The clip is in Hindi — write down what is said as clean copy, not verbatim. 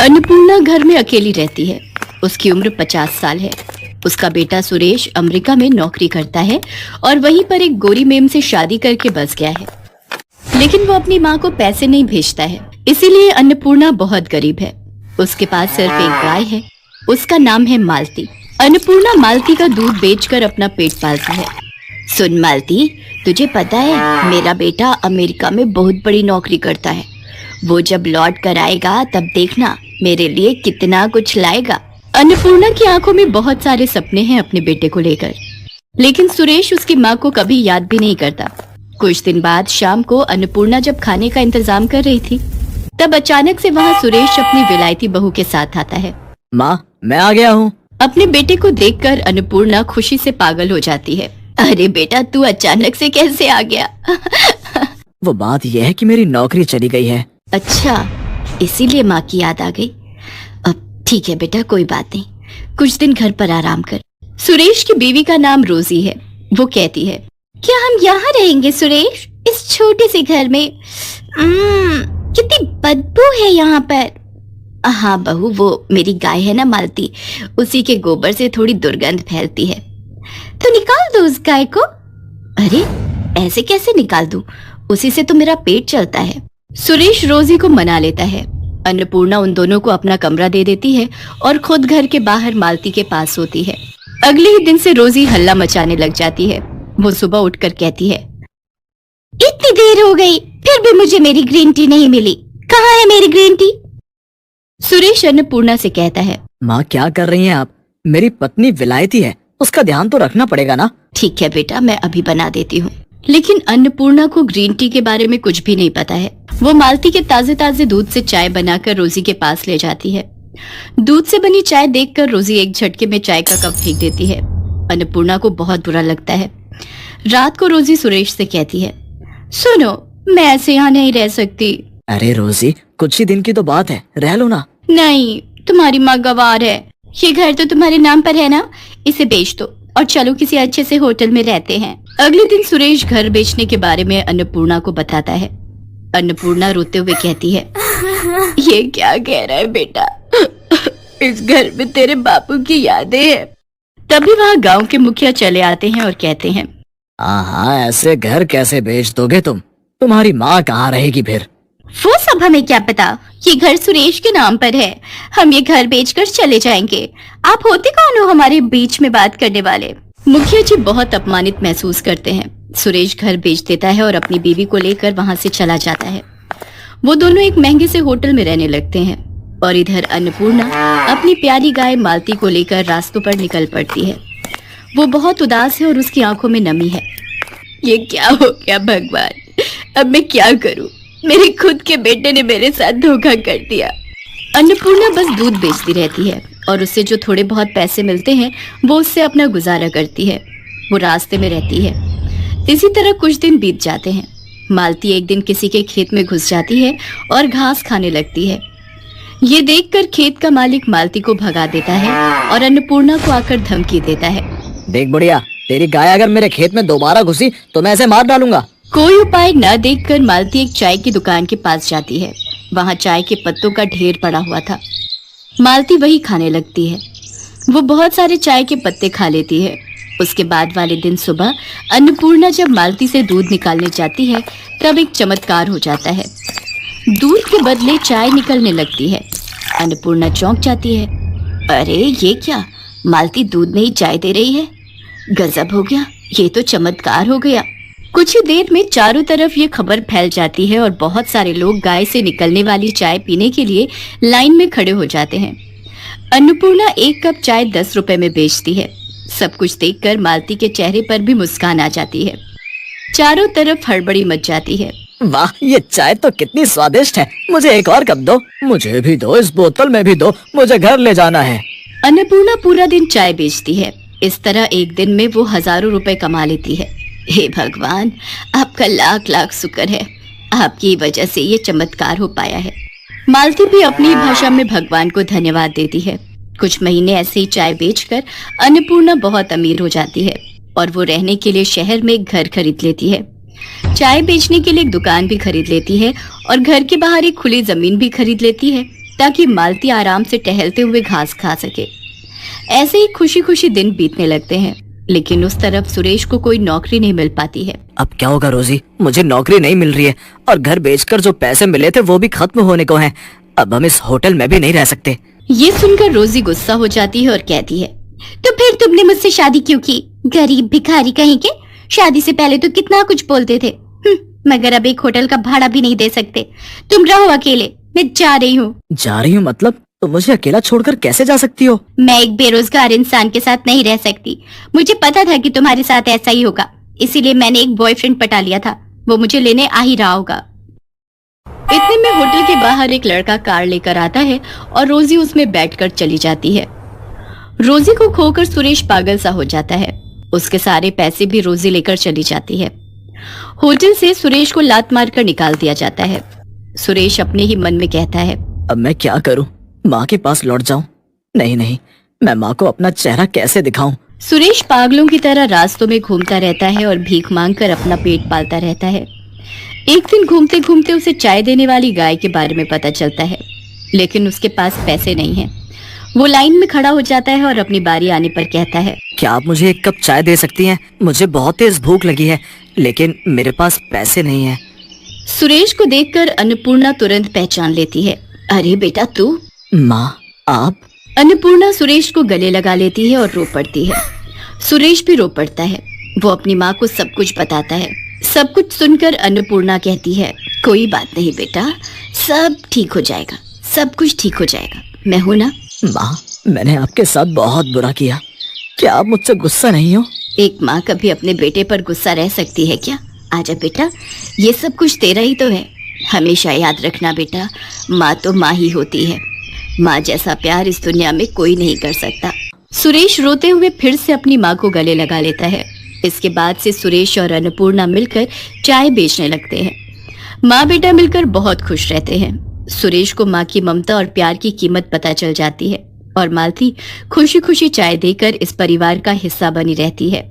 अन्नपूर्णा घर में अकेली रहती है। उसकी उम्र 50 साल है। उसका बेटा सुरेश अमेरिका में नौकरी करता है और वहीं पर एक गोरी मेम से शादी करके बस गया है, लेकिन वो अपनी माँ को पैसे नहीं भेजता है, इसीलिए अन्नपूर्णा बहुत गरीब है। उसके पास सिर्फ एक गाय है, उसका नाम है मालती। अन्नपूर्णा मालती का दूध बेचकर अपना पेट पालती है। सुन मालती, तुझे पता है मेरा बेटा अमेरिका में बहुत बड़ी नौकरी करता है। वो जब लौट कर आएगा तब देखना मेरे लिए कितना कुछ लाएगा। अन्नपूर्णा की आंखों में बहुत सारे सपने हैं अपने बेटे को लेकर, लेकिन सुरेश उसकी माँ को कभी याद भी नहीं करता। कुछ दिन बाद शाम को अन्नपूर्णा जब खाने का इंतजाम कर रही थी, तब अचानक से वहाँ सुरेश अपनी विलायती बहू के साथ आता है। माँ, मैं आ गया हूँ। अपने बेटे को देखकर अन्नपूर्णा खुशी से पागल हो जाती है। अरे बेटा, तू अचानक से कैसे आ गया? वो बात यह है कि मेरी नौकरी चली गई है। अच्छा, इसीलिए माँ की याद आ गई। अब ठीक है बेटा, कोई बात नहीं, कुछ दिन घर पर आराम कर। सुरेश की बीवी का नाम रोजी है। वो कहती है, क्या हम यहाँ रहेंगे सुरेश, इस छोटे से घर में? कितनी बदबू है यहाँ पर। हाँ बहू, वो मेरी गाय है ना मालती, उसी के गोबर से थोड़ी दुर्गंध फैलती है। तो निकाल दो उस गाय को। अरे ऐसे कैसे निकाल दूं? उसी से तो मेरा पेट चलता है। सुरेश रोजी को मना लेता है। अन्नपूर्णा उन दोनों को अपना कमरा दे देती है और खुद घर के बाहर मालती के पास सोती है। अगले ही दिन से रोजी हल्ला मचाने लग जाती है। वो सुबह उठकर कहती है, इतनी देर हो गई फिर भी मुझे मेरी ग्रीन टी नहीं मिली। कहाँ है मेरी ग्रीन टी? सुरेश अन्नपूर्णा से कहता है, माँ क्या कर रही हैं आप? मेरी पत्नी विलायती है, उसका ध्यान तो रखना पड़ेगा ना। ठीक है बेटा, मैं अभी बना देती हूँ। लेकिन अन्नपूर्णा को ग्रीन टी के बारे में कुछ भी नहीं पता है। वो मालती के ताजे ताजे दूध से चाय बनाकर रोजी के पास ले जाती है। दूध से बनी चाय देखकर रोजी एक झटके में चाय का कप फेंक देती है। अन्नपूर्णा को बहुत बुरा लगता है। रात को रोजी सुरेश से कहती है, सुनो, मैं ऐसे यहाँ नहीं रह सकती। अरे रोजी, कुछ ही दिन की तो बात है, रह लो ना। नहीं, तुम्हारी माँ गवार है। ये घर तो तुम्हारे नाम पर है ना, इसे बेच दो और चलो किसी अच्छे से होटल में रहते हैं। अगले दिन सुरेश घर बेचने के बारे में अन्नपूर्णा को बताता है। अन्नपूर्णा रोते हुए कहती है, ये क्या कह रहा है बेटा? इस घर में तेरे बापू की यादें हैं। तभी वहाँ गांव के मुखिया चले आते हैं और कहते हैं, हाँ, ऐसे घर कैसे बेच दोगे तुम? तुम्हारी माँ कहाँ रहेगी फिर? वो सब हमें क्या पता, ये घर सुरेश के नाम पर है। हम ये घर बेचकर चले जाएंगे। आप होते कौन हो हमारे बीच में बात करने वाले? मुखिया जी बहुत अपमानित महसूस करते हैं। सुरेश घर बेच देता है और अपनी बीवी को लेकर वहाँ से चला जाता है। वो दोनों एक महंगे से होटल में रहने लगते हैं और इधर अन्नपूर्णा अपनी प्यारी गाय मालती को लेकर रास्तों पर निकल पड़ती है। वो बहुत उदास है और उसकी आंखों में नमी है। ये क्या हो गया भगवान, अब मैं क्या करूं? मेरे खुद के बेटे ने मेरे साथ धोखा कर दिया। अन्नपूर्णा बस दूध बेचती रहती है और उससे जो थोड़े बहुत पैसे मिलते हैं वो उससे अपना गुजारा करती है। वो रास्ते में रहती है। इसी तरह कुछ दिन बीत जाते हैं। मालती एक दिन किसी के खेत में घुस जाती है और घास खाने लगती है। ये देखकर खेत का मालिक मालती को भगा देता है और अन्नपूर्णा को आकर धमकी देता है, देख बुढ़िया, तेरी गाय अगर मेरे खेत में दोबारा घुसी तो मैं इसे मार डालूंगा। कोई उपाय न देखकर मालती एक चाय की दुकान के पास जाती है। वहाँ चाय के पत्तों का ढेर पड़ा हुआ था। मालती वही खाने लगती है। वो बहुत सारे चाय के पत्ते खा लेती है। उसके बाद वाले दिन सुबह अन्नपूर्णा जब मालती से दूध निकालने जाती है तब एक चमत्कार हो जाता है। दूध के बदले चाय निकलने लगती है। अन्नपूर्णा चौंक जाती है। अरे ये क्या, मालती दूध में ही चाय दे रही है? गजब हो गया, ये तो चमत्कार हो गया। कुछ ही देर में चारों तरफ ये खबर फैल जाती है और बहुत सारे लोग गाय से निकलने वाली चाय पीने के लिए लाइन में खड़े हो जाते हैं। अन्नपूर्णा एक कप चाय 10 रुपए में बेचती है। सब कुछ देखकर मालती के चेहरे पर भी मुस्कान आ जाती है। चारों तरफ हड़बड़ी मच जाती है। वाह, ये चाय तो कितनी स्वादिष्ट है, मुझे एक और कप दो। मुझे भी दो, इस बोतल में भी दो, मुझे घर ले जाना है। अन्नपूर्णा पूरा दिन चाय बेचती है। इस तरह एक दिन में वो हजारों रुपए कमा लेती है। हे भगवान, आपका लाख लाख शुक्र है, आपकी वजह से ये चमत्कार हो पाया है। मालती भी अपनी भाषा में भगवान को धन्यवाद देती है। कुछ महीने ऐसे ही चाय बेचकर अन्नपूर्णा बहुत अमीर हो जाती है और वो रहने के लिए शहर में एक घर खरीद लेती है। चाय बेचने के लिए एक दुकान भी खरीद लेती है और घर के बाहर एक खुली जमीन भी खरीद लेती है। ताकि मालती आराम से टहलते हुए घास खा सके। ऐसे ही खुशी खुशी दिन बीतने लगते हैं, लेकिन उस तरफ सुरेश को कोई नौकरी नहीं मिल पाती है। अब क्या होगा रोजी, मुझे नौकरी नहीं मिल रही है और घर बेचकर जो पैसे मिले थे वो भी खत्म होने को हैं। अब हम इस होटल में भी नहीं रह सकते। ये सुनकर रोजी गुस्सा हो जाती है और कहती है, तो फिर तुमने मुझसे शादी क्यों की? गरीब भिखारी कहीं के। शादी से पहले तो कितना कुछ बोलते थे, मगर अब एक होटल का भाड़ा भी नहीं दे सकते। तुम रहो अकेले, मैं जा रही हूँ। जा रही हूँ मतलब? तो मुझे अकेला छोड़कर कैसे जा सकती हो? मैं एक बेरोजगार इंसान के साथ नहीं रह सकती। मुझे पता था कि तुम्हारे साथ ऐसा ही होगा, इसीलिए मैंने एक बॉयफ्रेंड पटा लिया था। वो मुझे लेने आ ही रहा होगा। इतने में होटल के बाहर एक लड़का कार लेकर आता है और रोजी उसमें बैठकर चली जाती है। रोजी को खोकर सुरेश पागल सा हो जाता है। उसके सारे पैसे भी रोजी लेकर चली जाती है। होटल से सुरेश को लात मारकर निकाल दिया जाता है। सुरेश अपने ही मन में कहता है, अब मैं क्या करूं? माँ के पास लौट जाऊं? नहीं नहीं, मैं माँ को अपना चेहरा कैसे दिखाऊं? सुरेश पागलों की तरह रास्तों में घूमता रहता है और भीख मांगकर अपना पेट पालता रहता है। एक दिन घूमते घूमते उसे चाय देने वाली गाय के बारे में पता चलता है, लेकिन उसके पास पैसे नहीं हैं। वो लाइन में खड़ा हो जाता है और अपनी बारी आने पर कहता है, क्या आप मुझे एक कप चाय दे सकती हैं? मुझे बहुत तेज भूख लगी है, लेकिन मेरे पास पैसे नहीं है। सुरेश को देखकर अन्नपूर्णा तुरंत पहचान लेती है। अरे बेटा तू? माँ आप? अन्नपूर्णा सुरेश को गले लगा लेती है और रो पड़ती है। सुरेश भी रो पड़ता है। वो अपनी माँ को सब कुछ बताता है। सब कुछ सुनकर अन्नपूर्णा कहती है, कोई बात नहीं बेटा, सब ठीक हो जाएगा, सब कुछ ठीक हो जाएगा, मैं हूं ना। माँ, मैंने आपके साथ बहुत बुरा किया, क्या आप मुझसे गुस्सा नहीं हो? एक माँ कभी अपने बेटे पर गुस्सा रह सकती है क्या? आजा बेटा, ये सब कुछ तेरा ही तो है। हमेशा याद रखना बेटा, माँ तो माँ ही होती है। माँ जैसा प्यार इस दुनिया में कोई नहीं कर सकता। सुरेश रोते हुए फिर से अपनी माँ को गले लगा लेता है। इसके बाद से सुरेश और अन्नपूर्णा मिलकर चाय बेचने लगते हैं। माँ बेटा मिलकर बहुत खुश रहते हैं। सुरेश को माँ की ममता और प्यार की कीमत पता चल जाती है और मालती खुशी खुशी चाय देकर इस परिवार का हिस्सा बनी रहती है।